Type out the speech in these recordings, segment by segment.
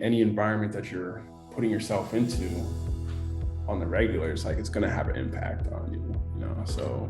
Any environment that you're putting yourself into on the regular, it's going to have an impact on you. So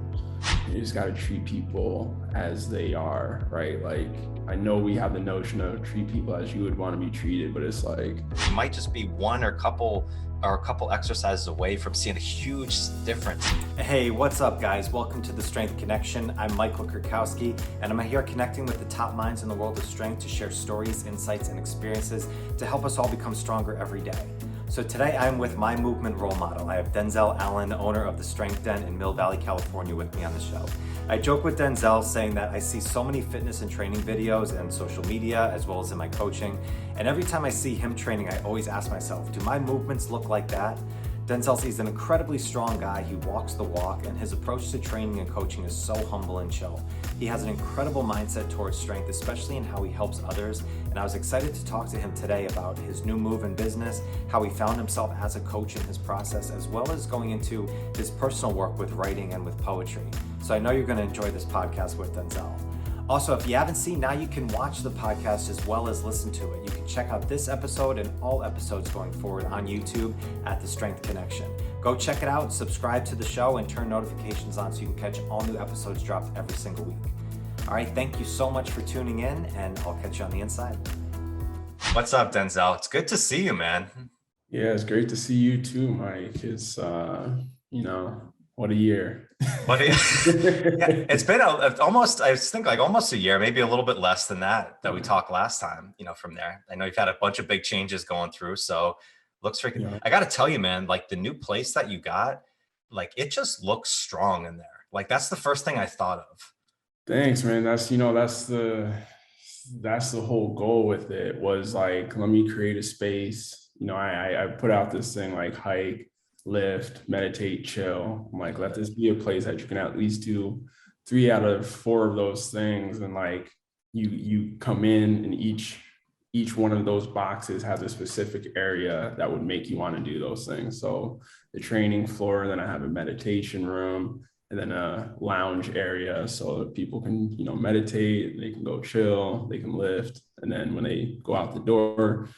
you just got to treat people as they are, right? Like, I know we have the notion of treat people as you would want to be treated, but it's like you might just be one or a couple exercises away from seeing a huge difference. Hey, what's up, guys? Welcome to the Strength Connection. I'm Michael Kurkowski, and I'm here connecting with the top minds in the world of strength to share stories, insights, and experiences to help us all become stronger every day. So today I'm with my movement role model. I have Denzel Allen, owner of the Strength Den in Mill Valley, California, with me on the show. I joke with Denzel saying that I see so many fitness and training videos and social media, as well as in my coaching. And every time I see him training, I always ask myself, do my movements look like that? He's an incredibly strong guy. He walks the walk, and his approach to training and coaching is so humble and chill. He has an incredible mindset towards strength, especially in how he helps others. And I was excited to talk to him today about his new move in business, how he found himself as a coach in his process, as well as going into his personal work with writing and with poetry. So I know you're going to enjoy this podcast with Denzel. Also, if you haven't seen, now you can watch the podcast as well as listen to it. You can check out this episode and all episodes going forward on YouTube at The Strength Connection. Go check it out, subscribe to the show, and turn notifications on so you can catch all new episodes dropped every single week. All right, thank you so much for tuning in, and I'll catch you on the inside. What's up, Denzel? It's good to see you, man. Yeah, it's great to see you too, Mike. It's what a year. It's been almost a year, maybe a little bit less than that we talked last time, from there. I know you've had a bunch of big changes going through, so looks freaking, yeah. I got to tell you, man, like the new place that you got, like it just looks strong in there. Like that's the first thing I thought of. Thanks, man. That's the whole goal with it, was like, let me create a space. I put out this thing like hike, lift, meditate, chill. I'm like, let this be a place that you can at least do 3 out of 4 of those things. And like you come in, and each one of those boxes has a specific area that would make you want to do those things. So the training floor, then I have a meditation room, and then a lounge area so that people can, meditate, they can go chill, they can lift. And then when they go out the door,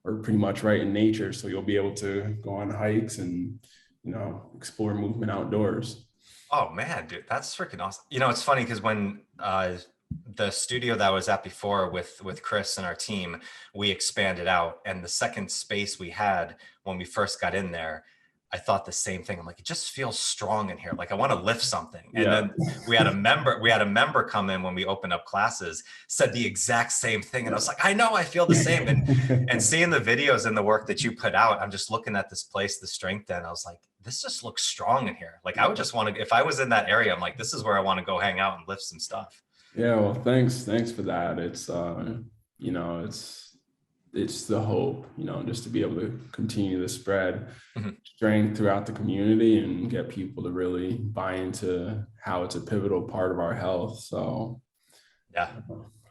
we're pretty much right in nature. So you'll be able to go on hikes and, explore movement outdoors. Oh man, dude, that's freaking awesome. It's funny because when the studio that I was at before with Chris and our team, we expanded out, and the second space we had when we first got in there, I thought the same thing. I'm like, it just feels strong in here. Like I want to lift something. And then we had a member come in when we opened up classes, said the exact same thing. And I was like, I know, I feel the same. And seeing the videos and the work that you put out, I'm just looking at this place, the Strength Den. I was like, this just looks strong in here. Like I would just want to, if I was in that area, I'm like, this is where I want to go hang out and lift some stuff. Yeah. Well, thanks for that. It's, it's the hope, just to be able to continue to spread strength throughout the community and get people to really buy into how it's a pivotal part of our health. So yeah,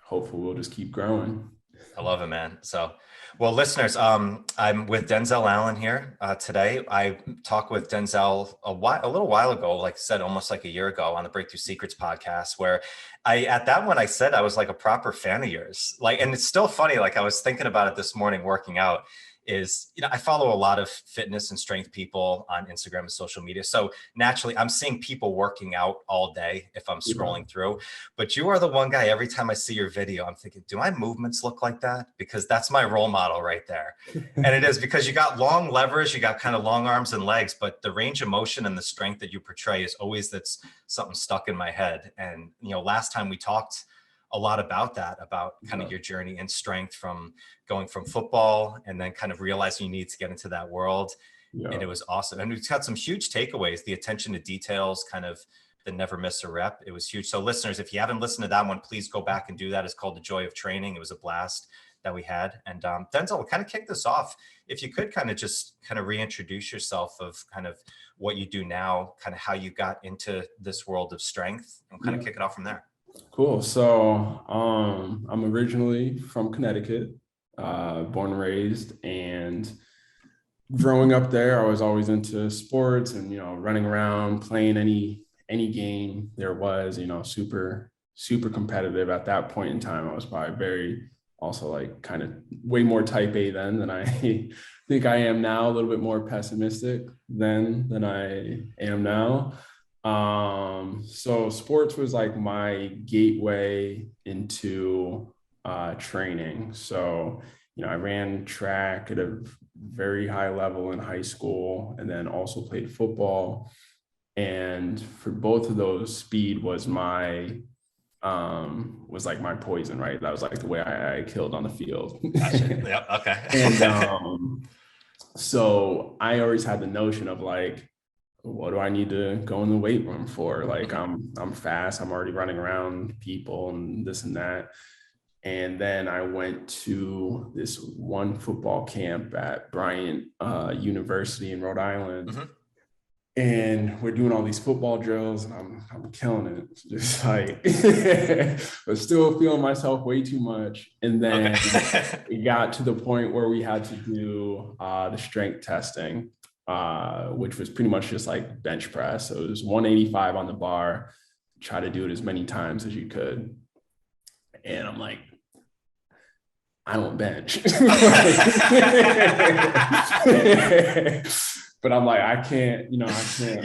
hopefully we'll just keep growing. I love it, man. So, well, listeners, I'm with Denzel Allen here today. I talked with Denzel a little while ago, like I said, almost like a year ago, on the Breakthrough Secrets podcast, where at that one, I said I was like a proper fan of yours. Like, and it's still funny. Like I was thinking about it this morning, working out. I follow a lot of fitness and strength people on Instagram and social media. So naturally I'm seeing people working out all day if I'm scrolling through, but you are the one guy, every time I see your video, I'm thinking, do my movements look like that? Because that's my role model right there. And it is, because you got long levers, you got kind of long arms and legs, but the range of motion and the strength that you portray is always, that's something stuck in my head. And, last time we talked a lot about kind of your journey in strength, from going from football and then kind of realizing you need to get into that world. And it was awesome. And we've got some huge takeaways, the attention to details, kind of the never miss a rep. It was huge. So listeners, if you haven't listened to that one, please go back and do that. It's called The Joy of Training. It was a blast that we had. And Denzel, we'll kind of kick this off. If you could kind of reintroduce yourself, of kind of what you do now, kind of how you got into this world of strength, and kind of kick it off from there. Cool. So I'm originally from Connecticut, born and raised, and growing up there, I was always into sports and, running around, playing any game there was, super, super competitive. At that point in time, I was probably very, also like kind of way more type A then than I think I am now, a little bit more pessimistic than I am now. So sports was like my gateway into training. So, I ran track at a very high level in high school, and then also played football. And for both of those, speed was like my poison, right? That was like the way I killed on the field. Gotcha. Yep. Okay. And so I always had the notion of like, what do I need to go in the weight room for? Like I'm fast, I'm already running around people and this and that. And then I went to this one football camp at Bryant University in Rhode Island. Mm-hmm. And we're doing all these football drills, and I'm killing it. Just like, but still feeling myself way too much. And then it got to the point where we had to do the strength testing, which was pretty much just like bench press. So it was 185 on the bar. Try to do it as many times as you could. And I'm like, I don't bench. But I'm like, I can't. You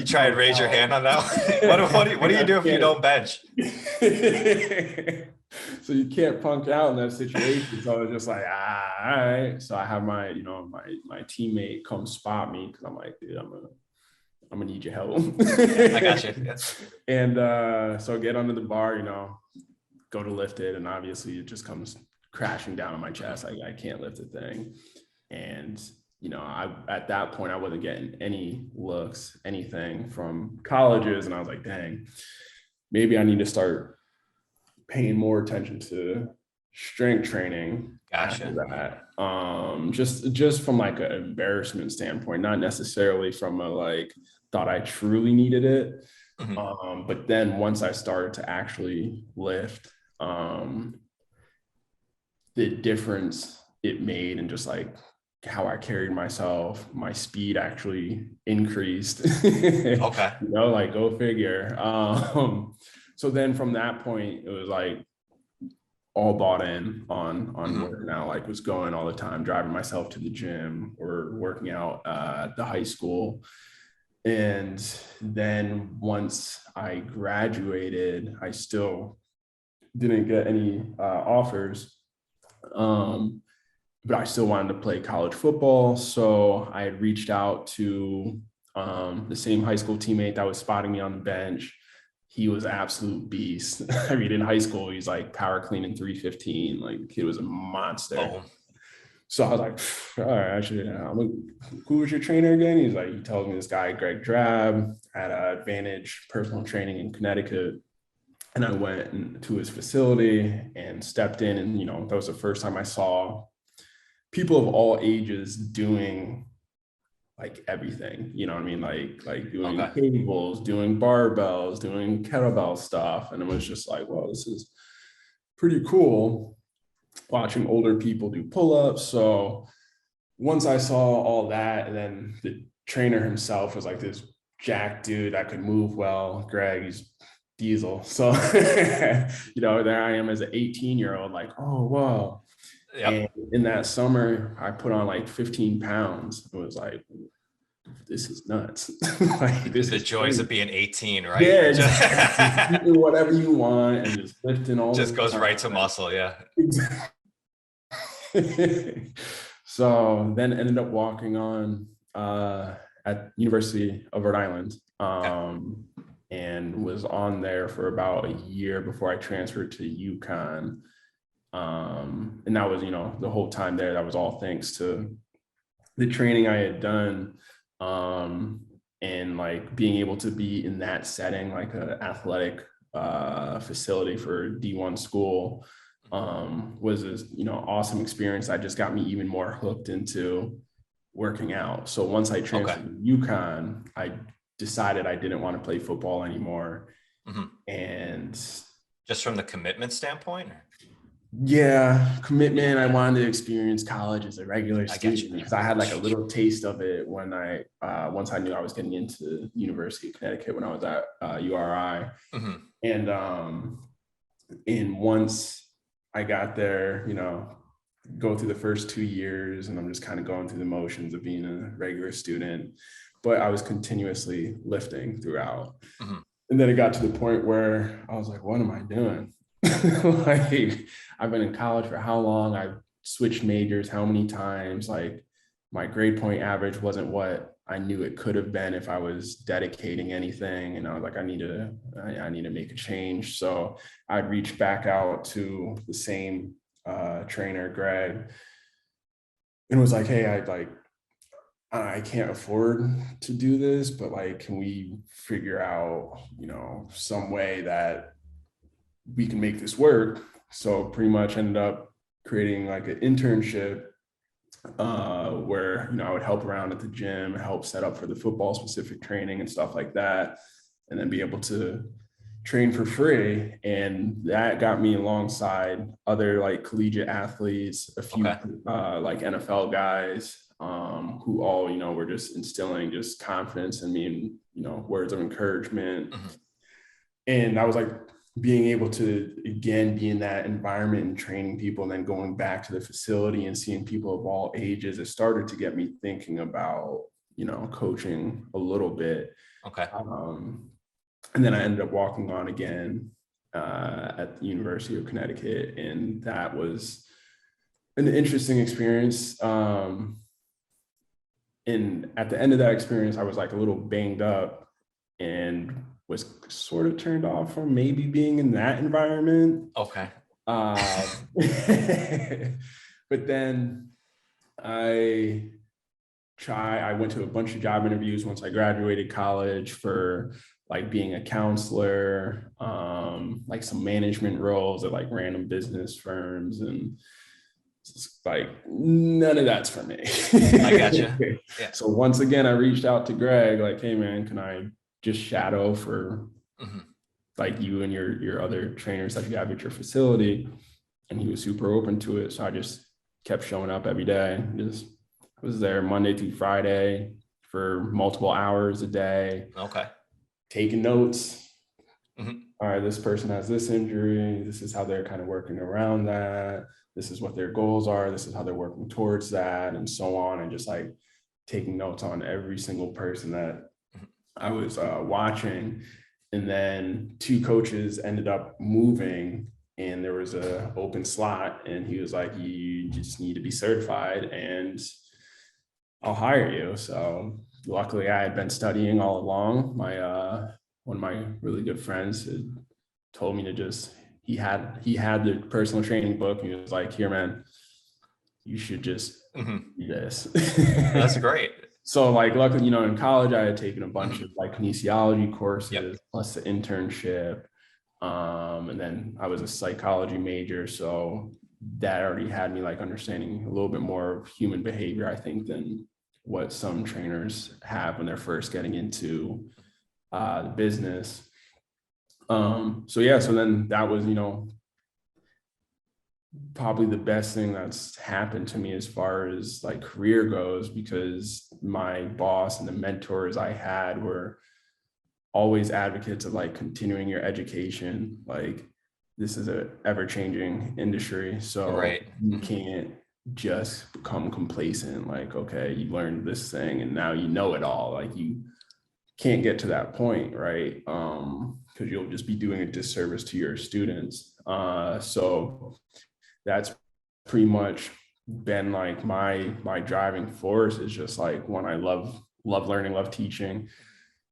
try and raise your hand on that one? What do you do if you don't bench? So you can't punk out in that situation. So I was just like, all right. So I have my teammate come spot me, because I'm like, dude, I'm gonna need your help. I got you. Yes. And so I get under the bar, go to lift it, and obviously it just comes crashing down on my chest. I can't lift the thing. And at that point I wasn't getting any looks, anything from colleges, and I was like, dang, maybe I need to start paying more attention to strength training. Gotcha. After that. Just from like an embarrassment standpoint, not necessarily from a like thought I truly needed it. Mm-hmm. But then once I started to actually lift, the difference it made, and just like how I carried myself, my speed actually increased. Okay. Like go figure. So then from that point, it was like all bought in on mm-hmm. working out, like was going all the time, driving myself to the gym or working out at the high school. And then once I graduated, I still didn't get any offers. But I still wanted to play college football. So I had reached out to the same high school teammate that was spotting me on the bench. He was an absolute beast. I mean, in high school, he's like power cleaning 315. Like, the kid was a monster. Oh. So I was like, all right, who was your trainer again? He's like, he tells me this guy, Greg Drab, at Advantage Personal Training in Connecticut. And I went to his facility and stepped in, and, that was the first time I saw people of all ages doing like everything, you know what I mean? Like doing cables, doing barbells, doing kettlebell stuff. And it was just like, well, this is pretty cool watching older people do pull-ups. So once I saw all that, and then the trainer himself was like this jack dude that could move well, Greg, he's diesel. So, there I am as an 18-year-old, like, oh, wow. Yep. And in that summer, I put on like 15 pounds. It was like, this is nuts. Like, this is the joys crazy. Of being 18, right? Yeah, just do whatever you want and just lifting all. Just goes right to muscle, yeah. So then ended up walking on at University of Rhode Island, and was on there for about a year before I transferred to UConn. And that was, the whole time there, that was all thanks to the training I had done, and like being able to be in that setting, like an athletic facility for D1 school, was this, awesome experience that just got me even more hooked into working out. So once I transferred to UConn, I decided I didn't want to play football anymore. Mm-hmm. And just from the commitment standpoint? Yeah, commitment. I wanted to experience college as a regular student, because I had like a little taste of it when once I knew I was getting into University of Connecticut when I was at URI. Mm-hmm. And once I got there, go through the first 2 years and I'm just kind of going through the motions of being a regular student, but I was continuously lifting throughout. And then it got to the point where I was like, what am I doing? Like, I've been in college for how long? I've switched majors how many times? Like, my grade point average wasn't what I knew it could have been if I was dedicating anything. And I was like, I need to make a change. So I'd reach back out to the same trainer, Greg, and was like, hey, I can't afford to do this, but like, can we figure out, some way that we can make this work? So pretty much ended up creating like an internship where, I would help around at the gym, help set up for the football specific training and stuff like that, and then be able to train for free. And that got me alongside other like collegiate athletes, a few like NFL guys, who all, were just instilling just confidence in me and, words of encouragement. And I was like, being able to, again, be in that environment and training people, and then going back to the facility and seeing people of all ages, it started to get me thinking about, coaching a little bit. And then I ended up walking on again at the University of Connecticut. And that was an interesting experience. And at the end of that experience, I was like a little banged up and was sort of turned off from maybe being in that environment. But then I went to a bunch of job interviews once I graduated college for like being a counselor, like some management roles at like random business firms, and it's like, none of that's for me. I gotcha. Yeah. So once again, I reached out to Greg, like, hey man, can I just shadow for like you and your other trainers that you have at your facility? And he was super open to it. So I just kept showing up every day. Just was there Monday through Friday for multiple hours a day. Taking notes. All right, this person has this injury. This is how they're kind of working around that. This is what their goals are. This is how they're working towards that, and so on. And just like taking notes on every single person that I was watching. And then 2 coaches ended up moving, and there was a open slot, and he was like, you just need to be certified and I'll hire you. So luckily I had been studying all along. One of my really good friends had told me to just, he had the personal training book. He was like, here, man, you should just do this. That's great. So like, luckily, in college, I had taken a bunch of like kinesiology courses, plus the internship. And then I was a psychology major. So that already had me like understanding a little bit more of human behavior, I think, than what some trainers have when they're first getting into the business. So then that was, probably the best thing that's happened to me as far as like career goes, because my boss and the mentors I had were always advocates of like continuing your education. Like, this is a ever-changing industry, so you can't just become complacent. Like, okay, you learned this thing and now you know it all. Like, you can't get to that point, right? Because you'll just be doing a disservice to your students. So that's pretty much been like my driving force, is just like, one, I love learning, love teaching.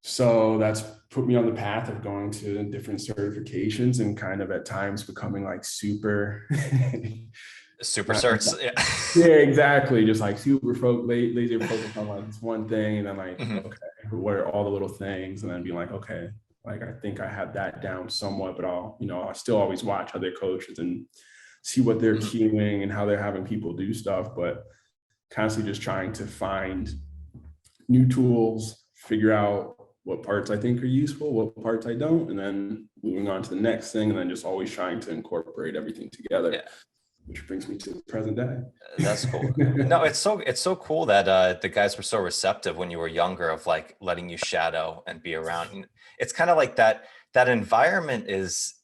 So that's put me on the path of going to different certifications and kind of at times becoming like super certs. Yeah, exactly. Just like super laser focused on like this one thing, and then like, okay, what are all the little things? And then being like, okay, like, I think I have that down somewhat, but I still always watch other coaches and see what they're cueing and how they're having people do stuff, but constantly just trying to find new tools, figure out what parts I think are useful, what parts I don't, and then moving on to the next thing, and then just always trying to incorporate everything together, which brings me to the present day. That's cool. No, it's so cool that the guys were so receptive when you were younger, of like letting you shadow and be around. And it's kind of like that environment is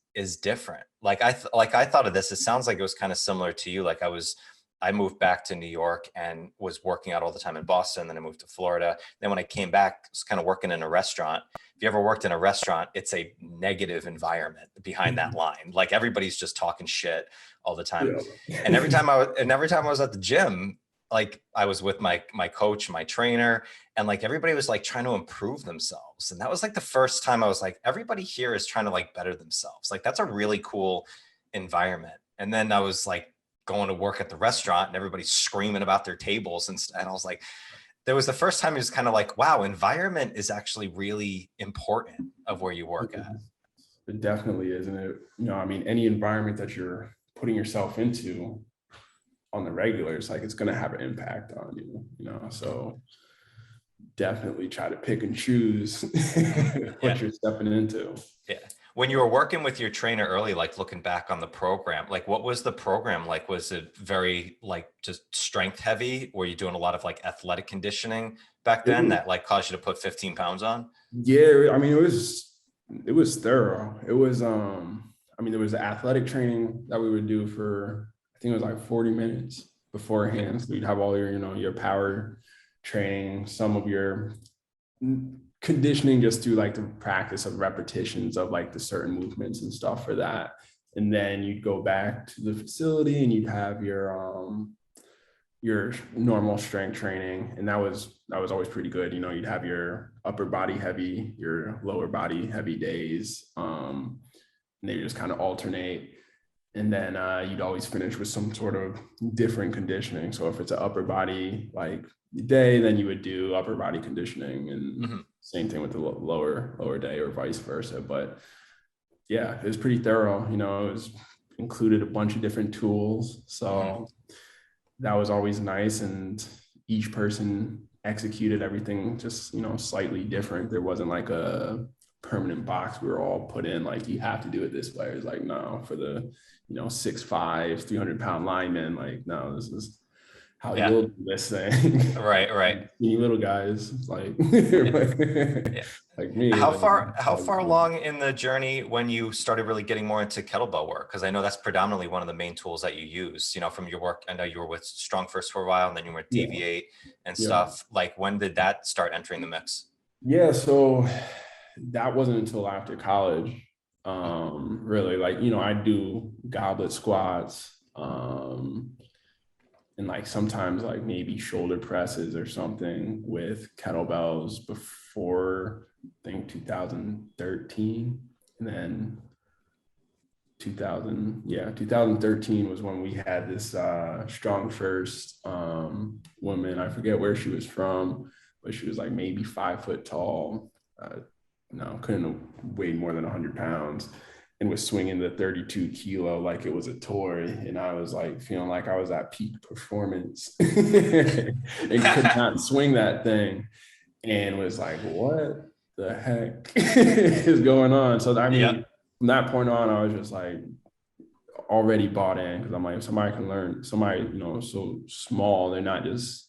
different. Like I thought of this, it sounds like it was kind of similar to you. Like I was I moved back to New York and was working out all the time in Boston. Then I moved to Florida. Then when I came back, I was kind of working in a restaurant. If you ever worked in a restaurant, it's a negative environment behind that line. Like everybody's just talking shit all the time. Yeah. And every time I was at the gym, like I was with my coach, my trainer, and like everybody was like trying to improve themselves. And that was like the first time I was like, everybody here is trying to like better themselves. Like that's a really cool environment. And then I was like going to work at the restaurant and everybody's screaming about their tables and I was like, there was the first time it was kind of like, wow, environment is actually really important of where you work at. It definitely is. And it, I mean, any environment that you're putting yourself into on the regular, it's like, it's going to have an impact on you, so definitely try to pick and choose what you're stepping into. Yeah. When you were working with your trainer early, like looking back on the program, like what was the program like? Was it very like just strength heavy? Were you doing a lot of like athletic conditioning back then that like caused you to put 15 pounds on? Yeah. I mean, it was thorough. It was, there was athletic training that we would do for, I think it was like 40 minutes beforehand. So you'd have all your, your power training, some of your conditioning just through like the practice of repetitions of like the certain movements and stuff for that. And then you'd go back to the facility and you'd have your normal strength training. And that was always pretty good. You'd have your upper body heavy, your lower body heavy days. And they just kind of alternate. And then you'd always finish with some sort of different conditioning. So if it's an upper body like day, then you would do upper body conditioning, and same thing with the lower day or vice versa. But yeah, it was pretty thorough. It was included a bunch of different tools. So that was always nice. And each person executed everything just, slightly different. There wasn't like a permanent box we were all put in, like you have to do it this way. It's like, no, for the 6'5", 300-pound lineman, like, no, this is how you'll do this thing. Right. You little guys, like like me. How far along in the journey when you started really getting more into kettlebell work? Because I know that's predominantly one of the main tools that you use, from your work. I know you were with StrongFirst for a while, and then you were at Deviate and stuff. Like, when did that start entering the mix? Yeah, so that wasn't until after college. Really, like, I do goblet squats, and like sometimes like maybe shoulder presses or something with kettlebells before, I think 2013. And then 2013 was when we had this StrongFirst woman. I forget where she was from, but she was like maybe 5 foot tall. Couldn't have weighed more than 100 pounds, and was swinging the 32 kilo like it was a toy. And I was like feeling like I was at peak performance and could not swing that thing, and was like, what the heck is going on? So I mean, from that point on, I was just like already bought in, because I'm like, if somebody can learn, somebody, so small, they're not just,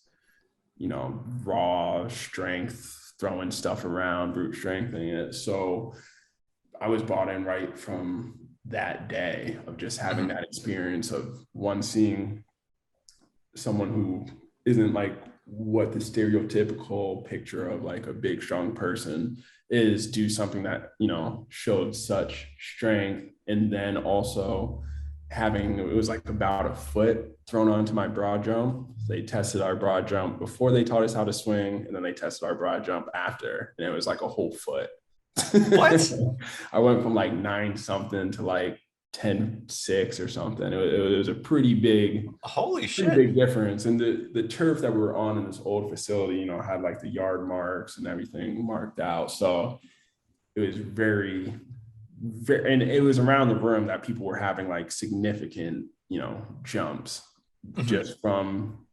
raw strength, throwing stuff around, brute strengthening it. So I was bought in right from that day of just having that experience of seeing someone who isn't like what the stereotypical picture of like a big, strong person is, do something that, showed such strength. And then also having, it was like about a foot thrown onto my broad jump. They tested our broad jump before they taught us how to swing, and then they tested our broad jump after, and it was like a whole foot. What? I went from like 9 something to like 10.6 or something. It was a pretty big, big difference. And the turf that we were on in this old facility, had like the yard marks and everything marked out. So it was very, and it was around the room that people were having like significant, jumps just from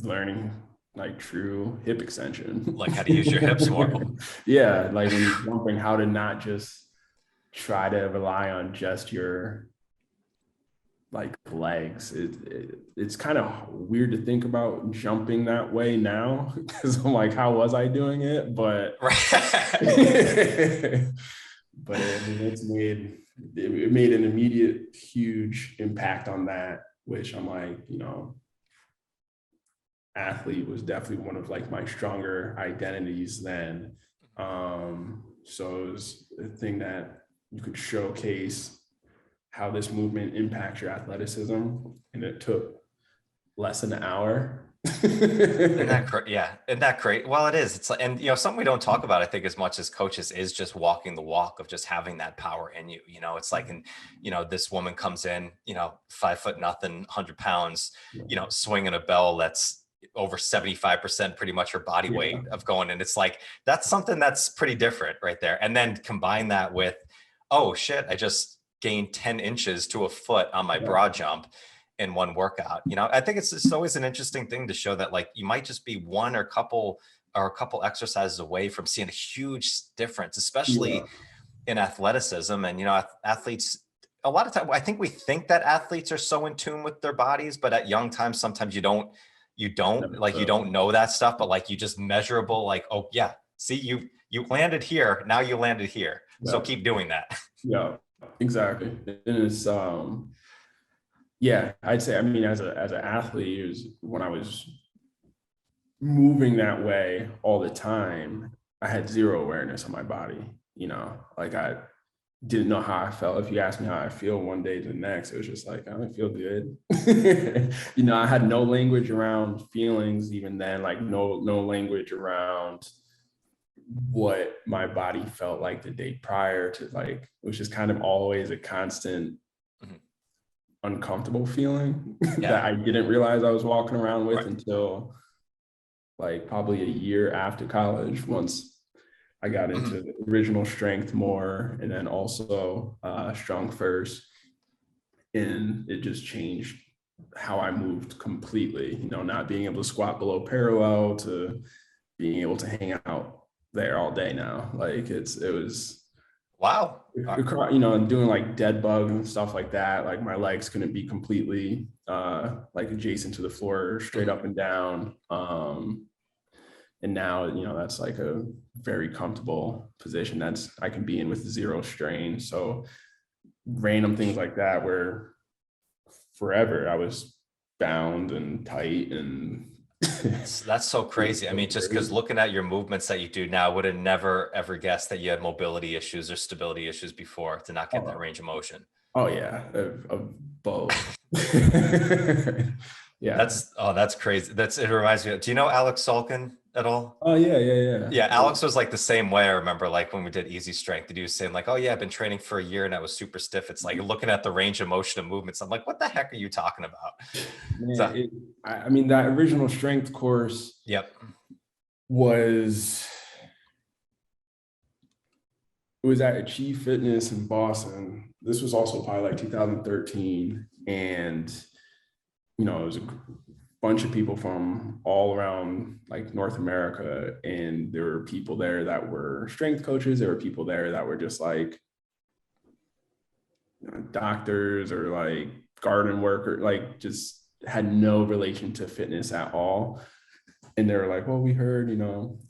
learning like true hip extension, like how to use your hips more. Yeah, like when you're jumping, how to not just try to rely on just your like legs. It's kind of weird to think about jumping that way now, because I'm like, how was I doing it? But but it made an immediate huge impact on that, which I'm like, athlete was definitely one of like my stronger identities then. So it was a thing that you could showcase how this movement impacts your athleticism, and it took less than an hour. Yeah, isn't that great? Well, it is. It's like, and something we don't talk about, I think, as much as coaches is just walking the walk of just having that power in you. It's like, and this woman comes in, 5'0" nothing, 100 pounds, swinging a bell that's over 75% pretty much her body weight of going. And it's like, that's something that's pretty different right there. And then combine that with, oh shit, I just gained 10 inches to a foot on my broad jump in one workout. I think it's always an interesting thing to show that like you might just be one or a couple exercises away from seeing a huge difference, especially in athleticism. And athletes, a lot of time, I think we think that athletes are so in tune with their bodies, but at young times sometimes you don't know that stuff, but like you just measurable, like, oh yeah, see, you landed here, now you landed here, so keep doing that. Yeah, exactly. And it's yeah, I'd say, I mean, as an athlete, it was when I was moving that way all the time, I had zero awareness of my body. Like I didn't know how I felt. If you asked me how I feel one day to the next, it was just like, I don't feel good. I had no language around feelings even then, like no language around what my body felt like the day prior to, like, it was just kind of always a constant uncomfortable feeling that I didn't realize I was walking around with until like probably a year after college, once I got into the original strength more, and then also StrongFirst, and it just changed how I moved completely, not being able to squat below parallel to being able to hang out there all day now. Like it was wow. And doing like dead bug and stuff like that, like my legs couldn't be completely like adjacent to the floor, straight up and down. And now, that's like a very comfortable position that's I can be in with zero strain. So random things like that, where forever I was bound and tight, and that's so crazy. I mean, just because looking at your movements that you do now, would have never ever guessed that you had mobility issues or stability issues before to not get that range of motion. Oh yeah, of both. Yeah, that's crazy. It reminds me. Do you know Alec Sulkin at all? Oh yeah. Yeah, Alex was like the same way. I remember like when we did easy strength, he was saying like, oh yeah, I've been training for a year and I was super stiff. It's like looking at the range of motion of movements. I'm like, what the heck are you talking about? Man, I mean, that original strength course was at Achieve Fitness in Boston. This was also probably like 2013. And, it was a bunch of people from all around like North America. And there were people there that were strength coaches. There were people there that were just like doctors or like garden worker, like just had no relation to fitness at all. And they were like, well, we heard,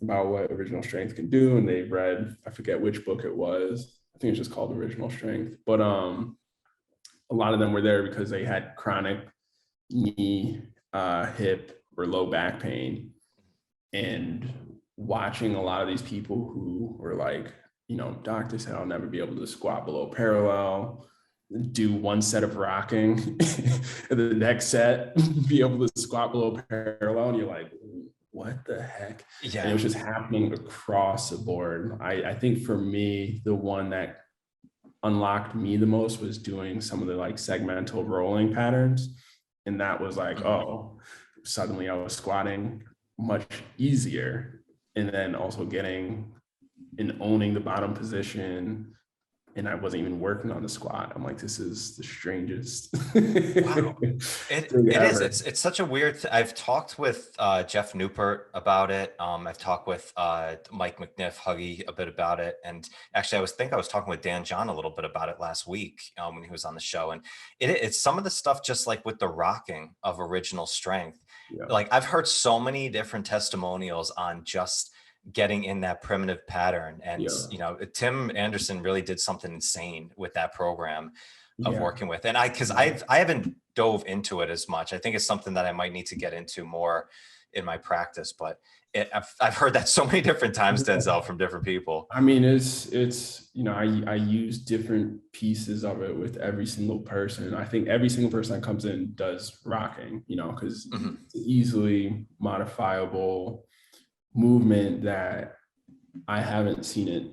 about what original strength can do. And they read, I forget which book it was. I think it's just called Original Strength. But a lot of them were there because they had chronic knee, hip, or low back pain. And watching a lot of these people who were like, doctor said I'll never be able to squat below parallel, do one set of rocking, and the next set be able to squat below parallel, and you're like, what the heck? Yeah. And it was just happening across the board. I think for me, the one that unlocked me the most was doing some of the like segmental rolling patterns. And that was like, oh, suddenly I was squatting much easier. And then also getting and owning the bottom position. And I wasn't even working on the squat. I'm like, this is the strangest. Wow. It is. It's such a weird. I've talked with Geoff Neupert about it. I've talked with Mike McNiff, Huggy, a bit about it. And actually, I was talking with Dan John a little bit about it last week when he was on the show. And it's some of the stuff just like with the rocking of original strength. Yeah. Like I've heard so many different testimonials on just getting in that primitive pattern. And, Tim Anderson really did something insane with that program of working with. And I haven't dove into it as much. I think it's something that I might need to get into more in my practice, but I've heard that so many different times, Denzel, from different people. I mean, it's, you know, I use different pieces of it with every single person. I think every single person that comes in does rocking, you know, because it's easily modifiable movement that I haven't seen it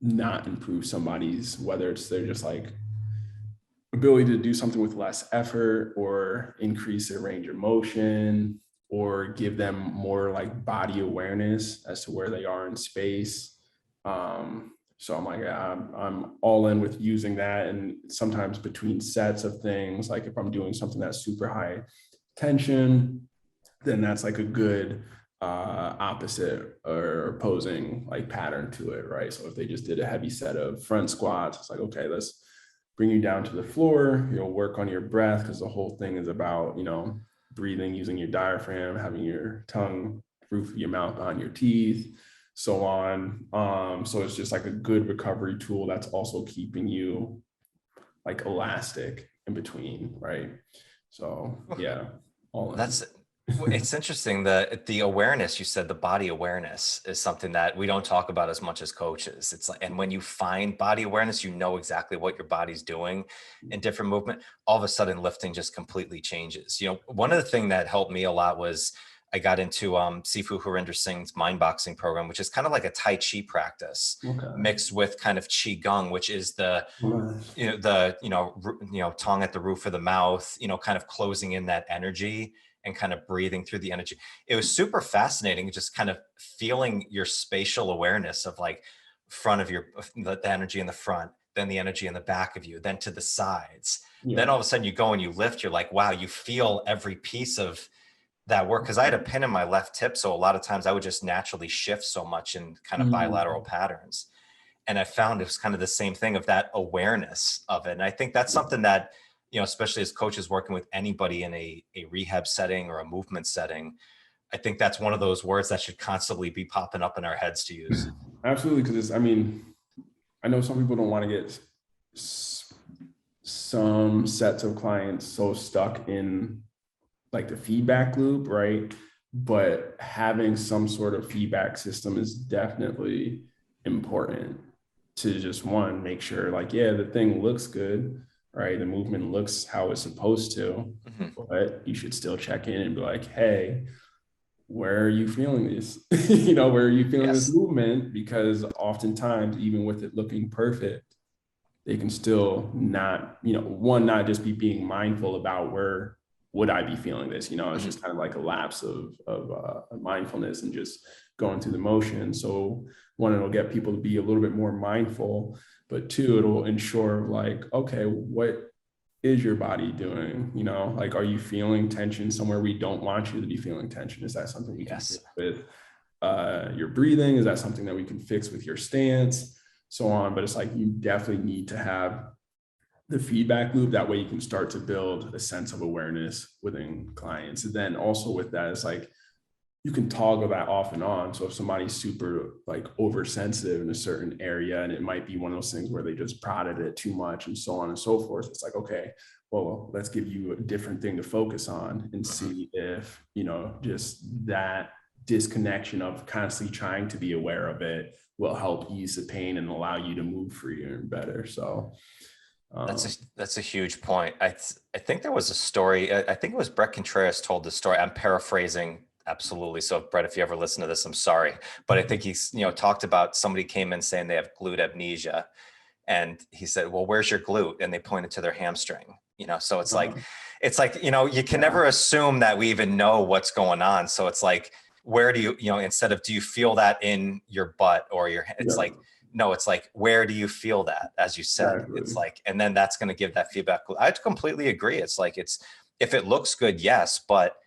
not improve somebody's, whether it's they're just like ability to do something with less effort or increase their range of motion or give them more like body awareness as to where they are in space. So I'm like, I'm all in with using that. And sometimes between sets of things, like if I'm doing something that's super high tension, then that's like a good opposite or opposing like pattern to it, right? So if they just did a heavy set of front squats, it's like, okay, let's bring you down to the floor, you'll work on your breath, because the whole thing is about, you know, breathing, using your diaphragm, having your tongue, roof of your mouth behind your teeth, so on. So it's just like a good recovery tool that's also keeping you like elastic in between, right? So yeah, all in. It's interesting that the awareness, you said the body awareness is something that we don't talk about as much as coaches. It's like, and when you find body awareness, you know exactly what your body's doing in different movement. All of a sudden lifting just completely changes. You know, one of the things that helped me a lot was I got into Sifu Harinder Singh's Minboxing program, which is kind of like a Tai Chi practice mixed with kind of Qigong, which is the tongue at the roof of the mouth, you know, kind of closing in that energy and kind of breathing through the energy. It was super fascinating, just kind of feeling your spatial awareness of like front of the energy in the front, then the energy in the back of you, then to the sides. Yeah. Then all of a sudden you go and you lift, you're like, wow, you feel every piece of that work. Cause I had a pin in my left hip. So a lot of times I would just naturally shift so much in kind of bilateral patterns. And I found it was kind of the same thing of that awareness of it. And I think that's something that, you know, especially as coaches working with anybody in a rehab setting or a movement setting, I think that's one of those words that should constantly be popping up in our heads to use. Absolutely. Because I mean, I know some people don't want to get some sets of clients so stuck in like the feedback loop, right? But having some sort of feedback system is definitely important to just make sure like, yeah, the thing looks good, right? The movement looks how it's supposed to, but you should still check in and be like, hey, where are you feeling this? You know, where are you feeling this movement? Because oftentimes, even with it looking perfect, they can still not, you know, not just be being mindful about where would I be feeling this? You know, it's just kind of like a lapse of mindfulness and just going through the motion. So one, it'll get people to be a little bit more mindful, but two, it'll ensure like, okay, what is your body doing? You know, like, are you feeling tension somewhere we don't want you to be feeling tension? Is that something we can fix with your breathing? Is that something that we can fix with your stance? So on. But it's like, you definitely need to have the feedback loop. That way you can start to build a sense of awareness within clients. And then also with that, it's like, you can toggle that off and on. So if somebody's super like oversensitive in a certain area, and it might be one of those things where they just prodded it too much and so on and so forth, it's like, okay, well, let's give you a different thing to focus on and see if, you know, just that disconnection of constantly trying to be aware of it will help ease the pain and allow you to move freer and better. So that's a huge point. I think there was a story. I think it was Brett Contreras told the story. I'm paraphrasing. Absolutely. So Brett, if you ever listen to this, I'm sorry, but I think he's, you know, talked about somebody came in saying they have glute amnesia, and he said, well, where's your glute? And they pointed to their hamstring, you know? So it's like, you know, you can never assume that we even know what's going on. So it's like, where do you know, instead of, do you feel that in your butt or your, it's like, no, it's like, where do you feel that? As you said, it's like, and then that's going to give that feedback. I completely agree. It's like, if it looks good, yes, but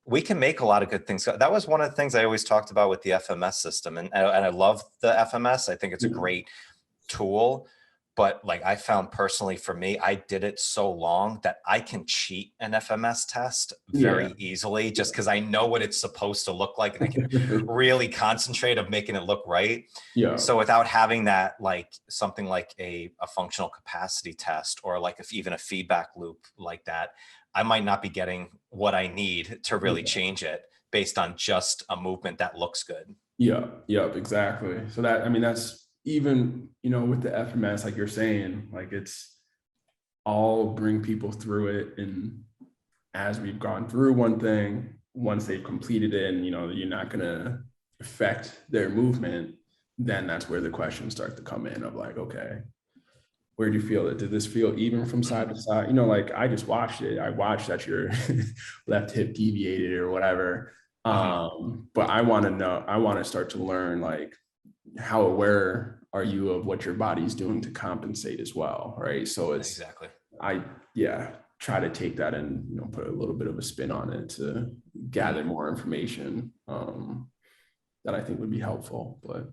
we can make a lot of good things. That was one of the things I always talked about with the FMS system. And I love the FMS. I think it's a great tool, but like I found personally for me, I did it so long that I can cheat an FMS test very easily just because I know what it's supposed to look like and I can really concentrate of making it look right. Yeah. So without having that, like something like a functional capacity test or like even a feedback loop like that, I might not be getting what I need to really change it. based on just a movement that looks good. Yeah, exactly. So that, I mean, that's even, with the FMS, like you're saying, like I'll bring people through it. And as we've gone through one thing, once they've completed it and, you're not going to affect their movement, then that's where the questions start to come in of like, okay, where do you feel it? Did this feel even from side to side? Like I just watched it. I watched that your left hip deviated or whatever. But I want to know, I want to start to learn, like, how aware are you of what your body's doing to compensate as well, right? So it's exactly. I try to take that and put a little bit of a spin on it to gather more information that I think would be helpful. But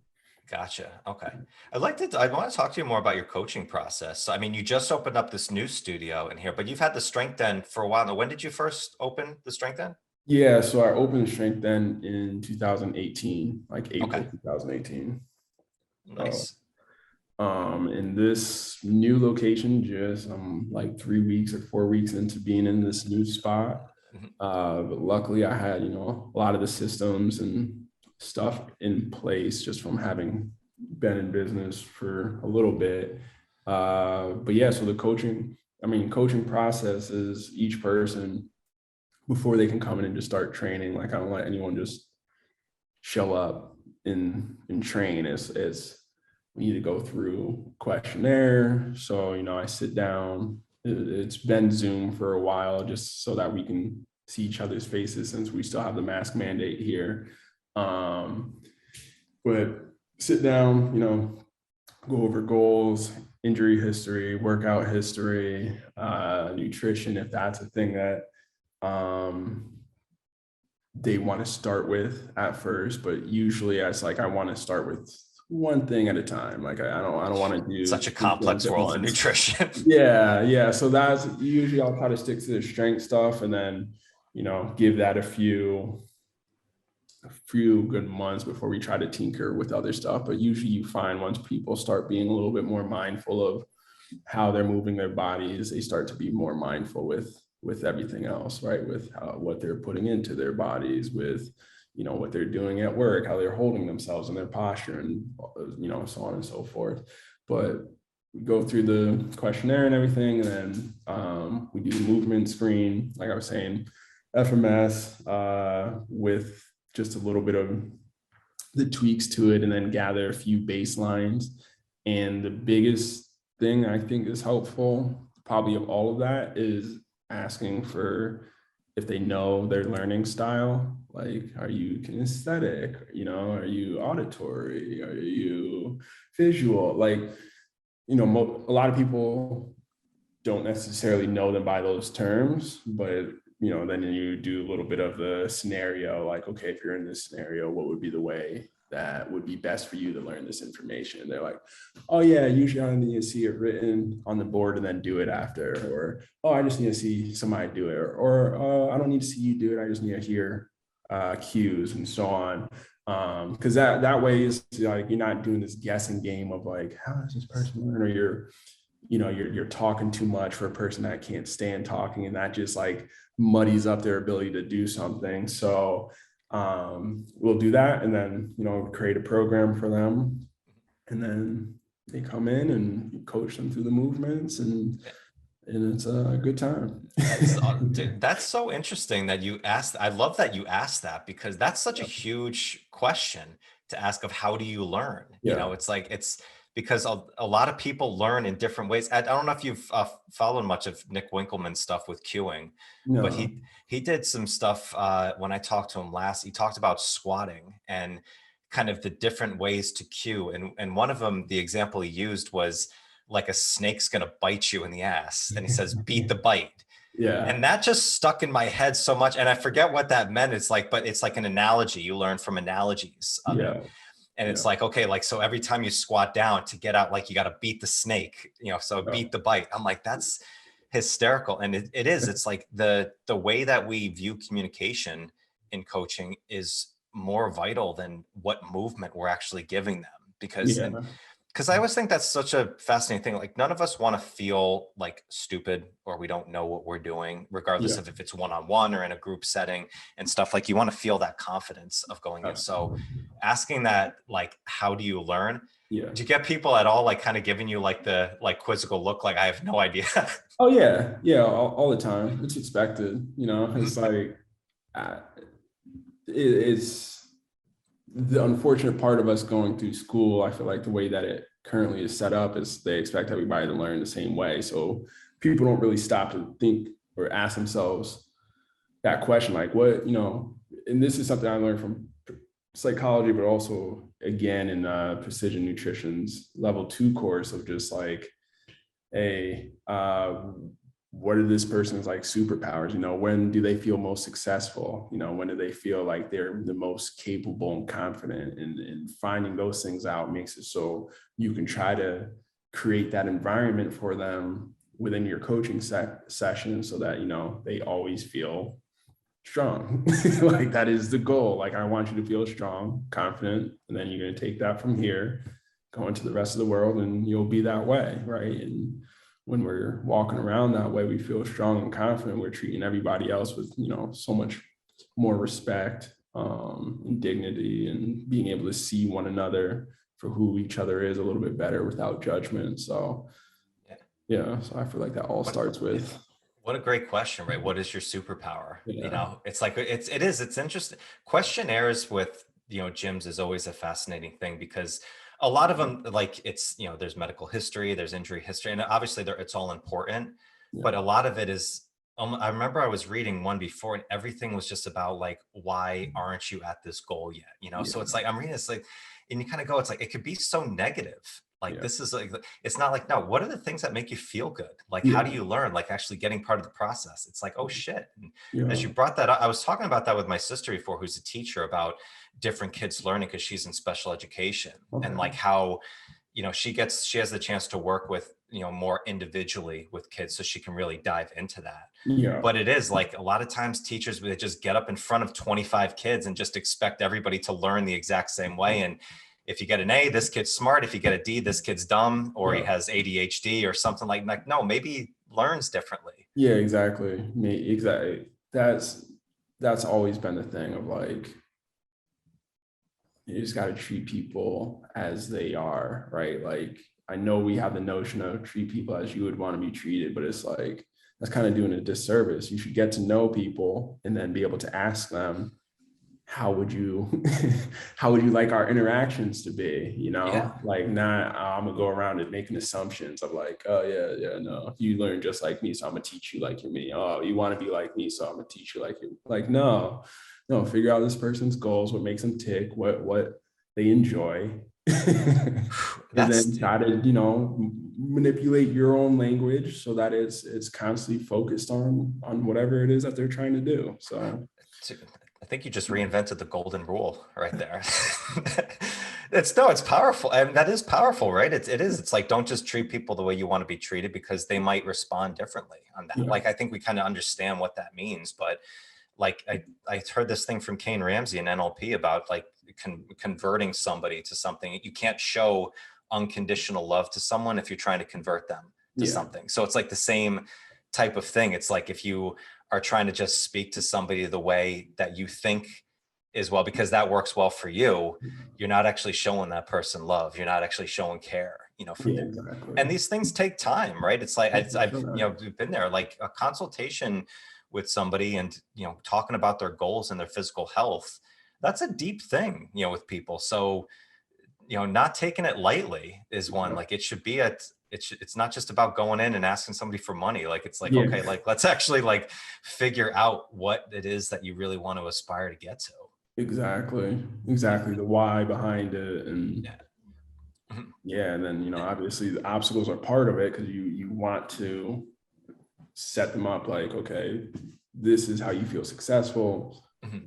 gotcha. Okay. I want to talk to you more about your coaching process. So, I mean, you just opened up this new studio in here, but you've had the Strength Den for a while now. When did you first open the Strength Den? Yeah, so I opened Strength Den in 2018, like April 2018. Nice. In this new location, just like 3 weeks or 4 weeks into being in this new spot. But luckily I had, a lot of the systems and stuff in place just from having been in business for a little bit. But yeah, so the coaching process is each person, before they can come in and just start training, like I don't let anyone just show up and train. As we need to go through questionnaire. So, I sit down. It's been Zoom for a while just so that we can see each other's faces since we still have the mask mandate here. But sit down, go over goals, injury history, workout history, nutrition, if that's a thing that they want to start with at first. But usually I want to start with one thing at a time. Like I don't want to do such a complex world of nutrition. Yeah. So that's usually I'll try to stick to the strength stuff and then, give that a few good months before we try to tinker with other stuff. But usually you find once people start being a little bit more mindful of how they're moving their bodies, they start to be more mindful with everything else, right? With what they're putting into their bodies, with what they're doing at work, how they're holding themselves and their posture, and so on and so forth. But we go through the questionnaire and everything, and then we do the movement screen, like I was saying, FMS with just a little bit of the tweaks to it, and then gather a few baselines. And the biggest thing I think is helpful, probably of all of that, is asking for if they know their learning style. Like, are you kinesthetic? Are you auditory? Are you visual? Like, a lot of people don't necessarily know them by those terms, but then you do a little bit of the scenario, like, okay, if you're in this scenario, what would be the way that would be best for you to learn this information? And they're like, oh yeah, usually I need to see it written on the board and then do it after, or, oh, I just need to see somebody do it, or I don't need to see you do it, I just need to hear cues and so on. Because that way is like, you're not doing this guessing game of like, how does this person learn? Or you're talking too much for a person that can't stand talking, and that just like muddies up their ability to do something. So we'll do that, and then create a program for them, and then they come in and you coach them through the movements, and it's a good time. That's so interesting that you asked. I love that you asked that, because that's such a huge question to ask of how do you learn? It's because a lot of people learn in different ways. I don't know if you've followed much of Nick Winkleman's stuff with cueing, but he did some stuff when I talked to him last. He talked about squatting and kind of the different ways to cue. And one of them, the example he used was like a snake's going to bite you in the ass. And he says, beat the bite. Yeah. And that just stuck in my head so much. And I forget what that meant. It's like, but it's like an analogy. You learn from analogies of it. And it's like, okay, like, so every time you squat down to get out, like you got to beat the snake, so beat the bite. I'm like, that's hysterical. And it is, it's like the way that we view communication in coaching is more vital than what movement we're actually giving them. Because Because I always think that's such a fascinating thing. Like none of us want to feel like stupid or we don't know what we're doing, regardless Yeah. of if it's one-on-one or in a group setting and stuff. Like you want to feel that confidence of going in. So asking that, like, how do you learn? Yeah. Do you get people at all like kind of giving you like the like quizzical look, like I have no idea? Oh yeah. Yeah. All the time. It's expected, you know, it's like, it's the unfortunate part of us going through school. I feel like the way that it currently is set up is they expect everybody to learn the same way. So people don't really stop to think or ask themselves that question, like what, you know, and this is something I learned from psychology, but also again in precision nutrition's level 2 course of just like, what are this person's like superpowers? You know, when do they feel most successful? You know, when do they feel like they're the most capable and confident? And finding those things out makes it so you can try to create that environment for them within your coaching session so that, you know, they always feel strong. Like that is the goal. Like I want you to feel strong, confident, and then you're going to take that from here, go into the rest of the world, and you'll be that way, right? And when we're walking around that way, we feel strong and confident. We're treating everybody else with, you know, so much more respect and dignity, and being able to see one another for who each other is a little bit better without judgment. So, yeah, so I feel like that all starts with. What a great question, right? What is your superpower? Yeah. You know, it's like, it's interesting. Questionnaires with, you know, gyms is always a fascinating thing because a lot of them, like it's, you know, there's medical history, there's injury history, and obviously it's all important, but a lot of it is, I remember I was reading one before and everything was just about like, why aren't you at this goal yet? You know? So it's like, I'm reading this like, and you kind of go, it's like, it could be so negative. Like, this is like, it's not like, no, what are the things that make you feel good? Like, how do you learn? Like actually getting part of the process. It's like, oh shit. And as you brought that up, I was talking about that with my sister before, who's a teacher, about different kids learning because she's in special education and like how, you know, she has the chance to work with, you know, more individually with kids so she can really dive into that. But it is like a lot of times teachers, they just get up in front of 25 kids and just expect everybody to learn the exact same way. And if you get an A, this kid's smart. If you get a D, this kid's dumb, or he has ADHD or something like, no, maybe he learns differently. Yeah, exactly. Exactly. That's always been the thing of like, you just got to treat people as they are, right? Like, I know we have the notion of treat people as you would want to be treated, but it's like, that's kind of doing a disservice. You should get to know people and then be able to ask them, how would you like our interactions to be, you know? Like not, I'm gonna go around and making assumptions of like, oh yeah, no, you learn just like me, so I'm gonna teach you like you're me. Oh, you want to be like me, so I'm gonna teach you like you. Like, no, figure out this person's goals, what makes them tick, what they enjoy. And then try to, you know, manipulate your own language so that it's constantly focused on whatever it is that they're trying to do. So I think you just reinvented the golden rule right there. It's powerful. And that is powerful, right? It is. It's like, don't just treat people the way you want to be treated because they might respond differently on that. Like, I think we kind of understand what that means, but like, I heard this thing from Kain Ramsay in NLP about like converting somebody to something. You can't show unconditional love to someone if you're trying to convert them to something. So it's like the same type of thing. It's like, if you are trying to just speak to somebody the way that you think is well, because that works well for you, you're not actually showing that person love. You're not actually showing care, you know, from them. Exactly. And these things take time, right? It's like, I've you know, been there, like a consultation with somebody and, you know, talking about their goals and their physical health. That's a deep thing, you know, with people. So, you know, not taking it lightly is one. Like, it should be it's not just about going in and asking somebody for money. Like, it's like, okay, like, let's actually like figure out what it is that you really want to aspire to get to. Exactly. The why behind it. And and then, you know, obviously the obstacles are part of it because you want to set them up like, okay, this is how you feel successful.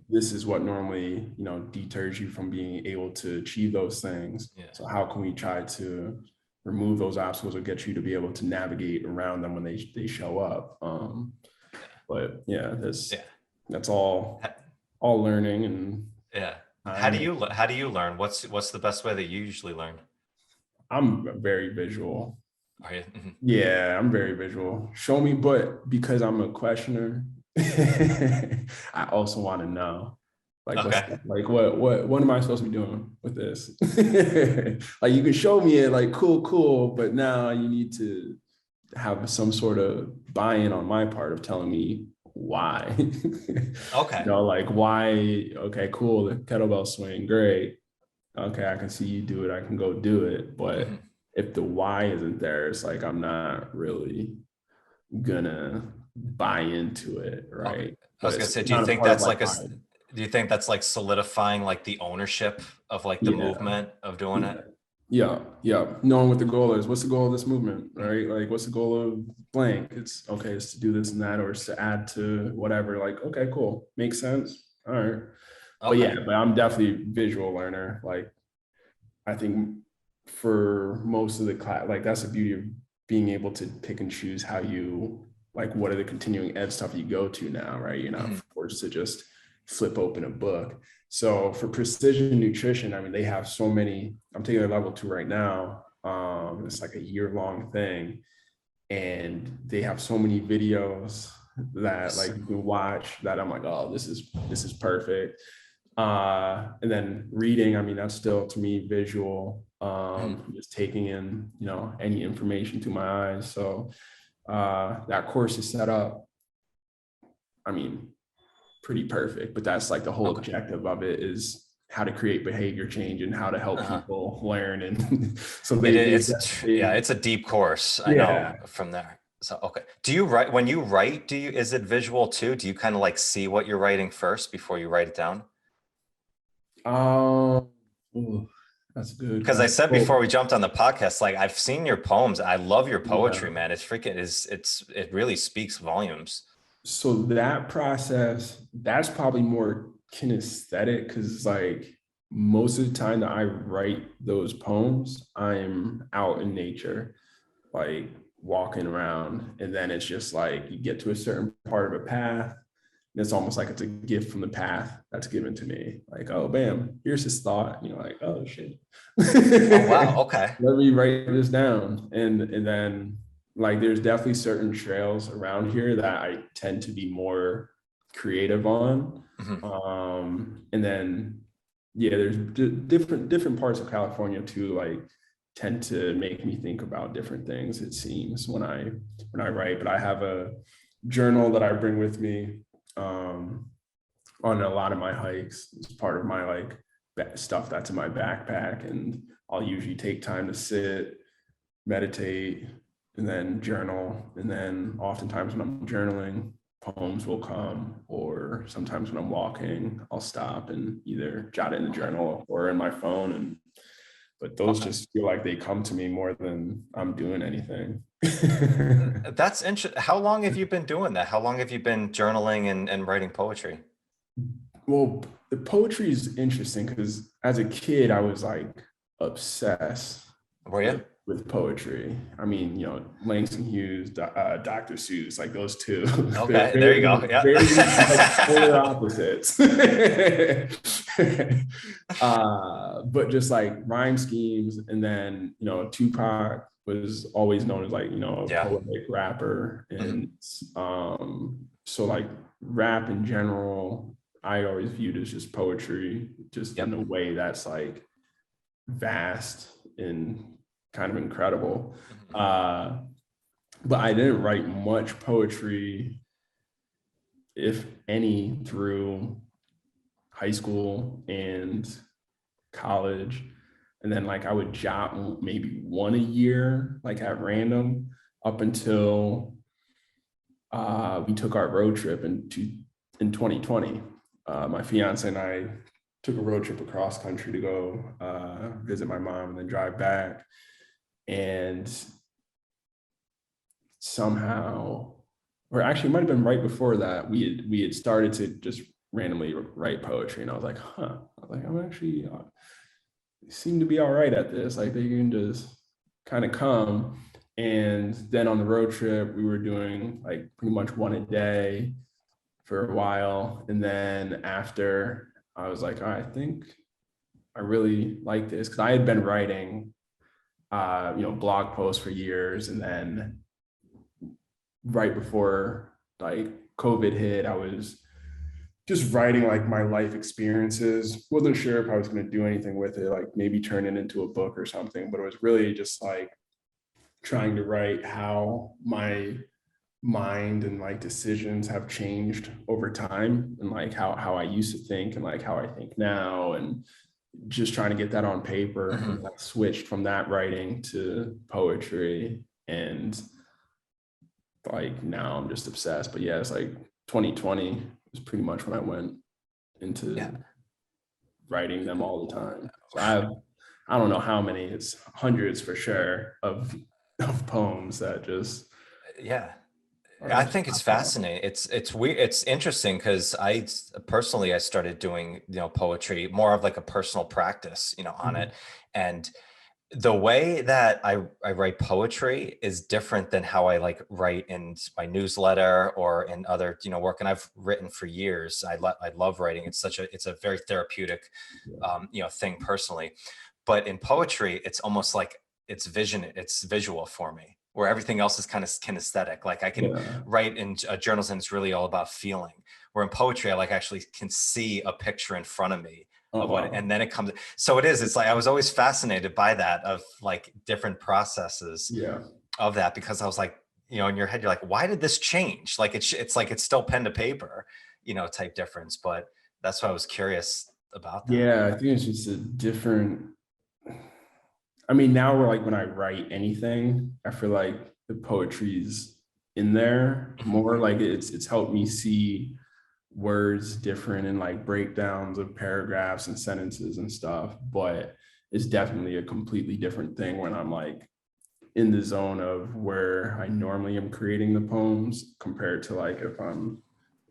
This is what normally, you know, deters you from being able to achieve those things. So how can we try to remove those obstacles or get you to be able to navigate around them when they show up? But that's all learning. And how do you learn? What's the best way that you usually learn? I'm very visual. Are you? Yeah, I'm very visual. Show me, but because I'm a questioner, I also want to know, like, Okay. what am I supposed to be doing with this? Like, you can show me it, like, cool, but now you need to have some sort of buy-in on my part of telling me why. Okay. Like, why? Okay, cool. The kettlebell swing, great. Okay, I can see you do it. I can go do it, but if the why isn't there, it's like I'm not really gonna buy into it, right? Okay. I But was gonna it's say, do you kind of think part of that's like like my, do you think that's like solidifying like the ownership of like the yeah, movement of doing it? yeah. Knowing what the goal is. What's the goal of this movement, right? Like, what's the goal of blank? It's okay, it's to do this and that, or it's to add to whatever. Like, okay, cool, makes sense. All right. But yeah, Okay. but I'm definitely a visual learner. Like, I think for most of the class, like that's the beauty of being able to pick and choose how you, like, what are the continuing ed stuff you go to now, right? You're not forced to just flip open a book. So for precision nutrition, I mean, they have so many. I'm taking a level 2 right now. It's like a year-long thing, and they have so many videos that like you can watch that I'm like, oh, this is perfect. And then reading, I mean, that's still to me visual, just taking in, any information through my eyes. So that course is set up, I mean, pretty perfect, but that's like the whole Okay. objective of it is how to create behavior change and how to help people learn. And so It's a deep course. I know yeah. from there. So, okay. Do you write when you write, is it visual too? Do you kind of like see what you're writing first before you write it down? Ooh, that's a good Because I question. said before Well, we jumped on the podcast, like I've seen your poems. I love your yeah. poetry, man. It really speaks volumes. So that process, that's probably more kinesthetic because like most of the time that I write those poems, I'm out in nature, like walking around. And then it's just like you get to a certain part of a path. And it's almost like it's a gift from the path that's given to me. Like, oh, bam, here's this thought. Like, oh shit. Oh wow, okay. Let me write this down. And then like there's definitely certain trails around here that I tend to be more creative on. And then there's different parts of California too, like tend to make me think about different things, it seems, when I write. But I have a journal that I bring with me on a lot of my hikes. It's part of my like stuff that's in my backpack, and I'll usually take time to sit, meditate, and then journal. And then oftentimes when I'm journaling, poems will come, or sometimes when I'm walking, I'll stop and either jot it in the journal or in my phone. But those just feel like they come to me more than I'm doing anything. That's interesting. How long have you been doing that? How long have you been journaling and writing poetry? Well, the poetry is interesting because as a kid, I was like obsessed Were you? with poetry. I mean, Langston Hughes, Dr. Seuss, like those two. Okay, there you go. Yeah. Very like, polar opposites. But just like rhyme schemes, and then Tupac was always known as like a poetic rapper, and so like rap in general, I always viewed as just poetry, just in a way that's like vast and kind of incredible. But I didn't write much poetry, if any, through high school and college. And then like I would jot maybe one a year, like at random, up until we took our road trip in 2020. My fiance and I took a road trip across country to go visit my mom and then drive back. And somehow, or actually it might have been right before that, we had started to just randomly write poetry. And I was like, I'm actually seem to be all right at this. Like they can just kind of come. And then on the road trip, we were doing like pretty much one a day for a while. And then after, I was like, I think I really like this, because I had been writing blog posts for years. And then right before like COVID hit, I was just writing like my life experiences. Wasn't sure if I was going to do anything with it, like maybe turn it into a book or something, but it was really just like trying to write how my mind and like decisions have changed over time, and like how I used to think and like how I think now, and just trying to get that on paper. And I switched from that writing to poetry, and like now I'm just obsessed. But yeah, it's like 2020 was pretty much when I went into writing them all the time. So I don't know how many, it's hundreds for sure of poems that just I think it's fascinating. It's weird. It's interesting because I started doing, poetry, more of like a personal practice, on it. And the way that I write poetry is different than how I like write in my newsletter or in other, work. And I've written for years. I love writing. It's a very therapeutic, thing personally. But in poetry, it's almost like it's visual for me, where everything else is kind of kinesthetic. Like I can write in journals and it's really all about feeling. Where in poetry, I like actually can see a picture in front of me of what, and then it comes. So it's like, I was always fascinated by that, of like different processes of that, because I was like, in your head, you're like, why did this change? Like, it's like, it's still pen to paper, type difference. But that's why I was curious about that. Yeah, I think it's just a different, I mean, now we're like, when I write anything, I feel like the poetry's in there more. Like it's helped me see words different and like breakdowns of paragraphs and sentences and stuff. But it's definitely a completely different thing when I'm like in the zone of where I normally am creating the poems, compared to like if I'm,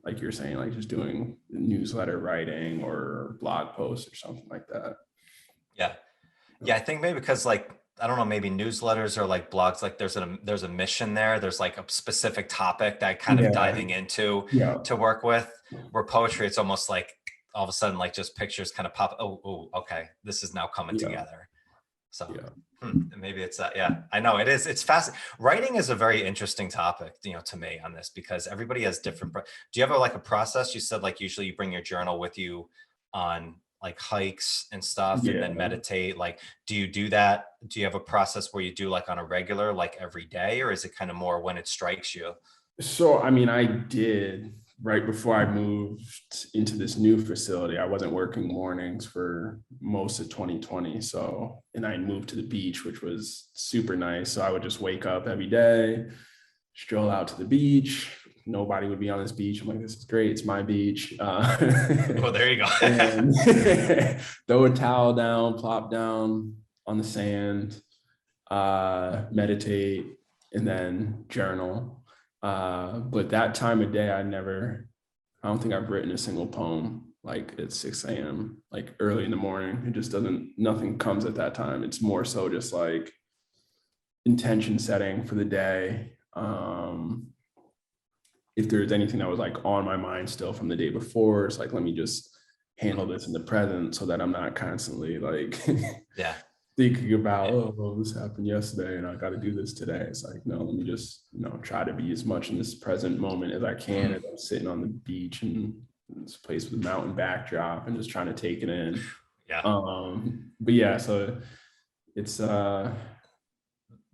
like you're saying, like just doing newsletter writing or blog posts or something like that. Yeah, I think maybe because like, I don't know, maybe newsletters or like blogs, like there's a mission there. There's like a specific topic that kind of diving into to work with. Where poetry, it's almost like all of a sudden, like just pictures kind of pop. Oh, okay, this is now coming together. So maybe it's that. Yeah, I know it is. It's fascinating. Writing is a very interesting topic, to me on this, because everybody has different. Do you have like a process? You said like usually you bring your journal with you on like hikes and stuff, and then meditate. Like, do you do that? Do you have a process where you do like on a regular, like every day, or is it kind of more when it strikes you? So, I mean, I did right before I moved into this new facility. I wasn't working mornings for most of 2020. So, and I moved to the beach, which was super nice. So I would just wake up every day, stroll out to the beach. Nobody would be on this beach. I'm like, this is great. It's my beach. Oh, there you go. And throw a towel down, plop down on the sand, meditate, and then journal. But that time of day, I don't think I've written a single poem like at 6 a.m., like early in the morning. It just nothing comes at that time. It's more so just like intention setting for the day. If there's anything that was like on my mind still from the day before, it's like, let me just handle this in the present so that I'm not constantly like thinking about, oh, this happened yesterday and I got to do this today. It's like, no, let me just, try to be as much in this present moment as I can, as I'm sitting on the beach in this place with a mountain backdrop and just trying to take it in. But yeah, so it's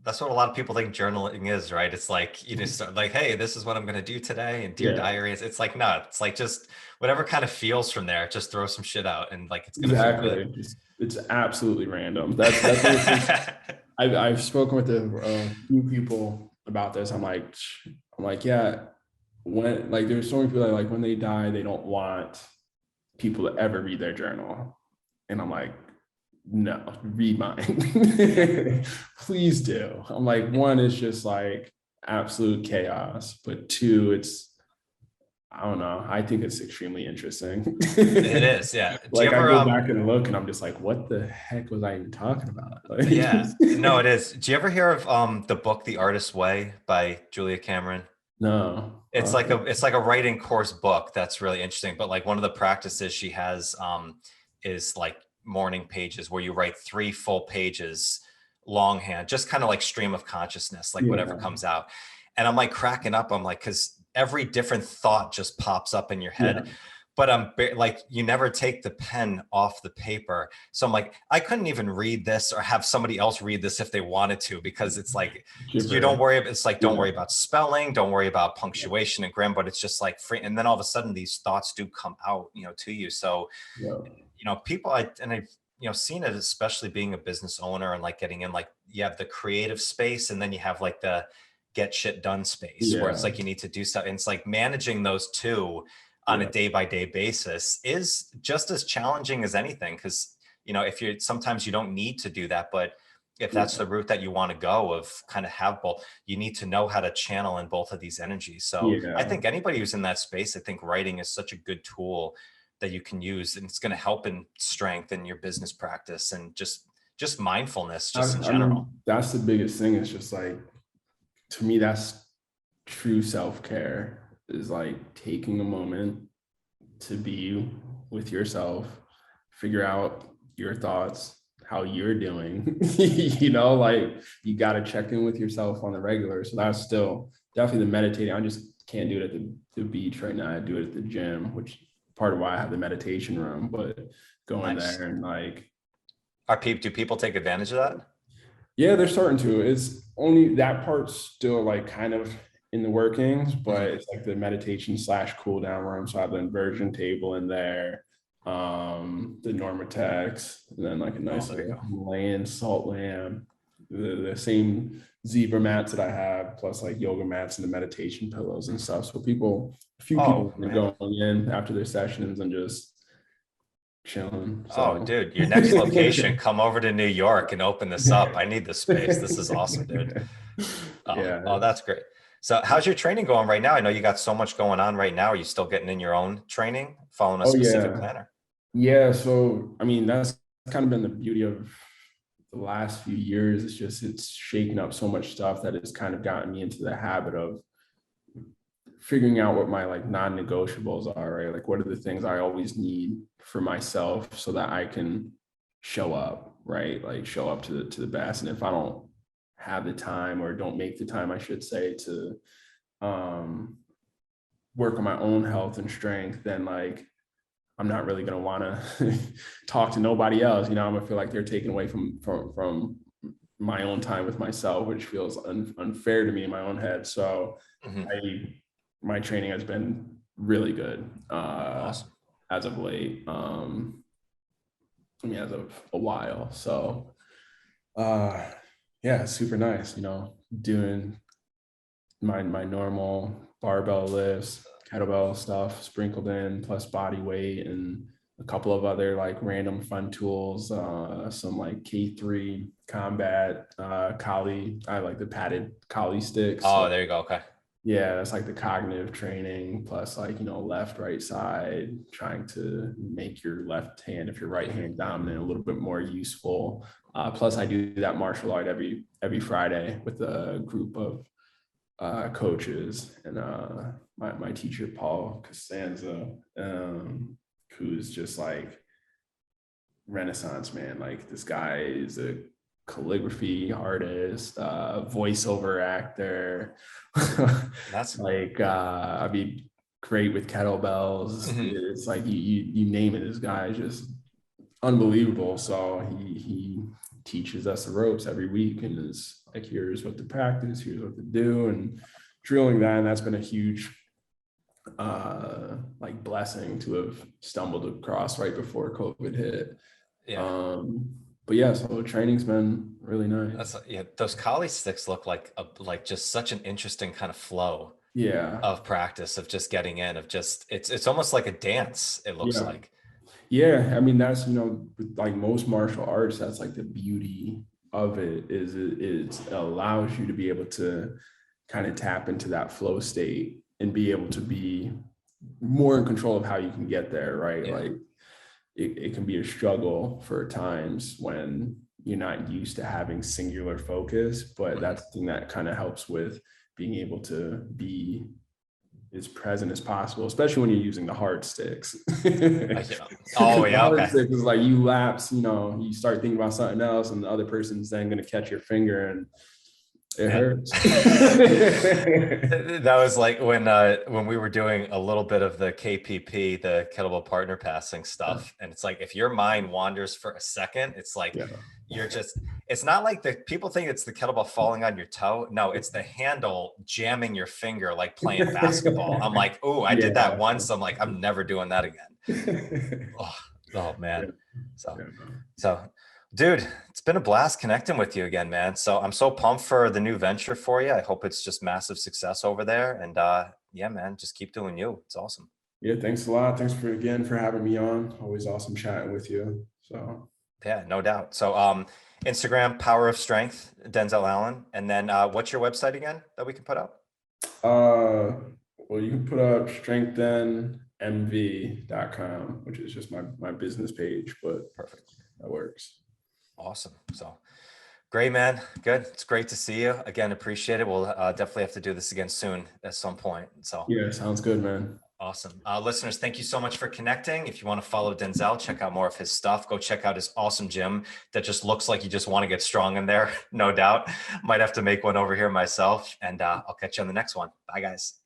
that's what a lot of people think journaling is, right? It's like, you just start like, hey, this is what I'm going to do today. And Dear Diary, it's like, no, it's like just whatever kind of feels from there, just throw some shit out and like, it's going to feel good. It's absolutely random. That's I've spoken with a few people about this. I'm like, yeah, when like, there's so many people that like when they die, they don't want people to ever read their journal. And I'm like, no, read mine. Please do. I'm like, one, is just like absolute chaos, but two, I don't know, I think it's extremely interesting. It is, yeah. Like I go back and look and I'm just like, what the heck was I even talking about? Like, no, it is. Do you ever hear of the book The Artist's Way by Julia Cameron? No. It's like a writing course book that's really interesting, but like one of the practices she has is like morning pages where you write 3 full pages longhand, just kind of like stream of consciousness, like whatever Yeah. comes out. And I'm like cracking up. I'm like, because every different thought just pops up in your head. Yeah. But like, you never take the pen off the paper. So I'm like, I couldn't even read this or have somebody else read this if they wanted to, because it's like, you don't worry. It's like, don't worry about spelling, don't worry about punctuation and grammar, but it's just like free. And then all of a sudden these thoughts do come out, to you. So, people, I've seen it, especially being a business owner and like getting in, like you have the creative space and then you have like the get shit done space where it's like, you need to do stuff. And it's like managing those two on a day-by-day basis is just as challenging as anything. Cause sometimes you don't need to do that, but if that's the route that you want to go of kind of have both, you need to know how to channel in both of these energies. So I think anybody who's in that space, I think writing is such a good tool that you can use, and it's going to help in strength in your business practice and just mindfulness, just in general. I mean, that's the biggest thing. It's just like, to me, that's true self-care, is like taking a moment to be with yourself, figure out your thoughts, how you're doing, like you got to check in with yourself on the regular. So that's still definitely the meditating. I just can't do it at the beach right now. I do it at the gym, which part of why I have the meditation room, but going there and like. Do people take advantage of that? Yeah, they're starting to. It's only that part's still like kind of in the workings, but it's like the meditation / cool down room. So I have the inversion table in there, the Normatex, and then like a nice land salt lamp, the same zebra mats that I have, plus like yoga mats and the meditation pillows and stuff. So a few people are going in after their sessions and just chilling. So. Oh, dude, your next location, come over to New York and open this up. I need the space. This is awesome, dude. Oh, that's great. So how's your training going right now? I know you got so much going on right now. Are you still getting in your own training, following a specific planner? Yeah. So, I mean, that's kind of been the beauty of the last few years. It's shaken up so much stuff that it's kind of gotten me into the habit of figuring out what my like non-negotiables are, right? Like, what are the things I always need for myself so that I can show up, right? Like show up to the best. And if I don't have the time, or don't make the time, I should say, to work on my own health and strength, then like I'm not really going to want to talk to nobody else. I'm gonna feel like they're taken away from my own time with myself, which feels unfair to me in my own head. So my training has been really good awesome. As of late. As of a while. So yeah, it's super nice, doing my normal barbell lifts, kettlebell stuff sprinkled in, plus body weight and a couple of other like random fun tools, some like K3 combat, Kali. I like the padded Kali sticks. Oh, there you go. Okay. Yeah, that's like the cognitive training, plus like, left, right side, trying to make your left hand, if your right hand dominant, a little bit more useful. Plus I do that martial art every Friday with a group of coaches, and my teacher, Paul Costanza, who's just like Renaissance man. Like, this guy is a calligraphy artist, voiceover actor. That's like I'd be great with kettlebells. It's like you name it, this guy is just unbelievable. So he teaches us the ropes every week and is like, here's what to practice, here's what to do, and drilling that. And that's been a huge like blessing to have stumbled across right before COVID hit. But yeah, so the training's been really nice. Those Kali sticks look like just such an interesting kind of flow of practice, of just getting in, of just it's almost like a dance, it looks like. Yeah, I mean, that's like most martial arts, that's like the beauty of it, is it allows you to be able to kind of tap into that flow state and be able to be more in control of how you can get there, right? Like it can be a struggle for times when you're not used to having singular focus, but that's the thing that kind of helps with being able to be as present as possible, especially when you're using the hard sticks. Oh yeah, hard okay. sticks is like you lapse, you start thinking about something else, and the other person's then going to catch your finger, and it hurts. That was like when we were doing a little bit of the KPP, the kettlebell partner passing stuff, and it's like if your mind wanders for a second, it's like you're just. It's not like the people think it's the kettlebell falling on your toe. No, it's the handle jamming your finger like playing basketball. I'm like, oh, I did that once. I'm like, I'm never doing that again. Oh man. So. Dude, it's been a blast connecting with you again, man. So I'm so pumped for the new venture for you. I hope it's just massive success over there. And yeah, man, just keep doing you. It's awesome. Yeah, thanks a lot. Thanks for having me on. Always awesome chatting with you. So yeah, no doubt. So Instagram, Power of Strength, Denzel Allen. And then what's your website again that we can put up? Well, you can put up strengthenmv.com, which is just my business page, but perfect. That works. Awesome. So great, man. Good. It's great to see you again. Appreciate it. We'll definitely have to do this again soon at some point. So yeah, sounds good, man. Awesome. Listeners, thank you so much for connecting. If you want to follow Denzel, check out more of his stuff. Go check out his awesome gym that just looks like you just want to get strong in there. No doubt. Might have to make one over here myself, and I'll catch you on the next one. Bye, guys.